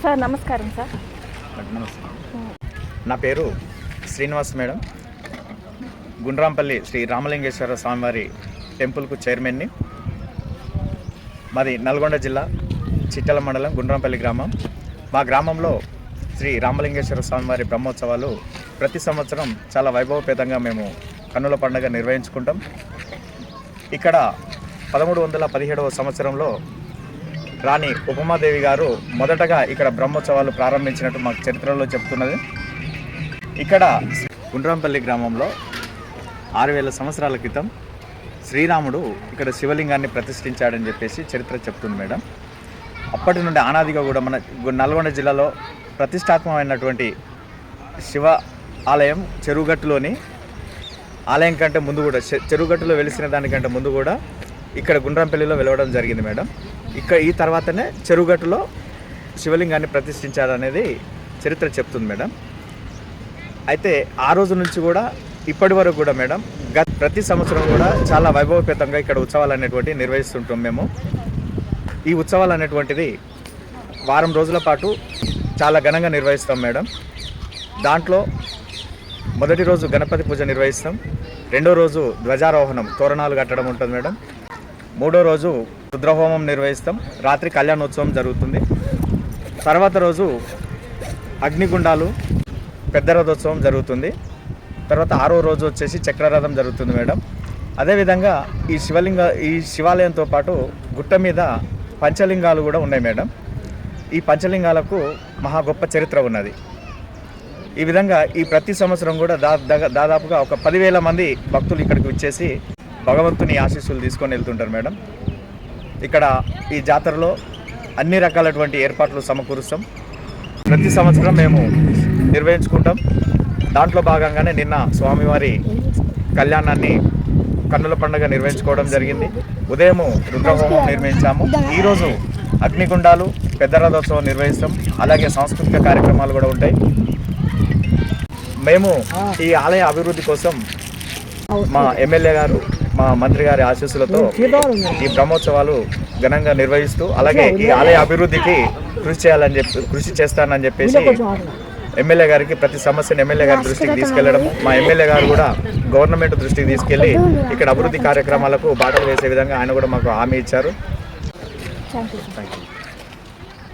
Sir నమస్కారం sir. నమస్తే. నా పేరు శ్రీనివాస్ మేడం. గుండ్రాంపల్లి శ్రీ రామలింగేశ్వర స్వామివారి టెంపుల్కు చైర్మన్ని. మాది నల్గొండ జిల్లా చిట్టెల మండలం గుండ్రాంపల్లి గ్రామం. మా గ్రామంలో శ్రీ రామలింగేశ్వర స్వామివారి బ్రహ్మోత్సవాలు ప్రతి సంవత్సరం చాలా వైభవపేతంగా మేము కన్నుల పండుగ నిర్వహించుకుంటాం. ఇక్కడ 1317వ సంవత్సరంలో రాణి ఉపమాదేవి గారు మొదటగా ఇక్కడ బ్రహ్మోత్సవాలు ప్రారంభించినట్టు మాకు చరిత్రలో చెప్తున్నది. ఇక్కడ గుండ్రాంపల్లి గ్రామంలో 6000 సంవత్సరాల క్రితం శ్రీరాముడు ఇక్కడ శివలింగాన్ని ప్రతిష్ఠించాడని చెప్పేసి చరిత్ర చెప్తుంది మేడం. అప్పటి నుండి ఆనాదిగా కూడా మన నల్గొండ జిల్లాలో ప్రతిష్టాత్మకమైనటువంటి శివ ఆలయం చెరువుగట్టులోని ఆలయం కంటే ముందు కూడా చెరువుగట్టులో వెలిసిన దానికంటే ముందు కూడా ఇక్కడ గుండ్రాంపల్లిలో వెలవడం జరిగింది మేడం. ఇక్కడ ఈ తర్వాతనే చెరువుగట్టులో శివలింగాన్ని ప్రతిష్ఠించారనేది చరిత్ర చెప్తుంది మేడం. అయితే ఆ రోజు నుంచి కూడా ఇప్పటి వరకు కూడా మేడం ప్రతి సంవత్సరం కూడా చాలా వైభవపేతంగా ఇక్కడ ఉత్సవాలు అనేటువంటి నిర్వహిస్తుంటాం మేము. ఈ ఉత్సవాలు అనేటువంటిది వారం రోజుల పాటు చాలా ఘనంగా నిర్వహిస్తాం మేడం. దాంట్లో మొదటి రోజు గణపతి పూజ నిర్వహిస్తాం, రెండో రోజు ధ్వజారోహణం తోరణాలు కట్టడం ఉంటుంది మేడం, మూడో రోజు రుద్రహోమం నిర్వహిస్తాం, రాత్రి కళ్యాణోత్సవం జరుగుతుంది, తర్వాత రోజు అగ్నిగుండాలు పెద్ద రథోత్సవం జరుగుతుంది, తర్వాత ఆరో రోజు వచ్చేసి చక్రరథం జరుగుతుంది మేడం. అదేవిధంగా ఈ శివాలయంతో పాటు గుట్ట మీద పంచలింగాలు కూడా ఉన్నాయి మేడం. ఈ పంచలింగాలకు మహా గొప్ప చరిత్ర ఉన్నది. ఈ విధంగా ఈ ప్రతి సంవత్సరం కూడా దాదాపుగా ఒక 10,000 మంది భక్తులు ఇక్కడికి వచ్చేసి భగవంతుని ఆశీస్సులు తీసుకొని వెళ్తుంటారు మేడం. ఇక్కడ ఈ జాతరలో అన్ని రకాలటువంటి ఏర్పాట్లు సమకూరుస్తాం. ప్రతి సంవత్సరం మేము నిర్వహించుకుంటాం. దాంట్లో భాగంగానే నిన్న స్వామివారి కళ్యాణాన్ని కన్నుల పండుగ నిర్వహించుకోవడం జరిగింది. ఉదయం రుద్రహోమం నిర్వహించాము. ఈరోజు అగ్నిగుండాలు పెద్ద రథోత్సవం నిర్వహిస్తాం. అలాగే సాంస్కృతిక కార్యక్రమాలు కూడా ఉంటాయి. మేము ఈ ఆలయ అభివృద్ధి కోసం మా ఎమ్మెల్యే గారు మా మంత్రి గారి ఆశీస్సులతో ఈ బ్రహ్మోత్సవాలు ఘనంగా నిర్వహిస్తూ అలాగే ఈ ఆలయ అభివృద్ధికి కృషి చేస్తానని చెప్పేసి ఎమ్మెల్యే గారికి ప్రతి సమస్యను ఎమ్మెల్యే గారి దృష్టికి తీసుకెళ్లడం, మా ఎమ్మెల్యే గారు కూడా గవర్నమెంట్ దృష్టికి తీసుకెళ్లి ఇక్కడ అభివృద్ధి కార్యక్రమాలకు బాటలు వేసే విధంగా ఆయన కూడా మాకు హామీ ఇచ్చారు. Thank you.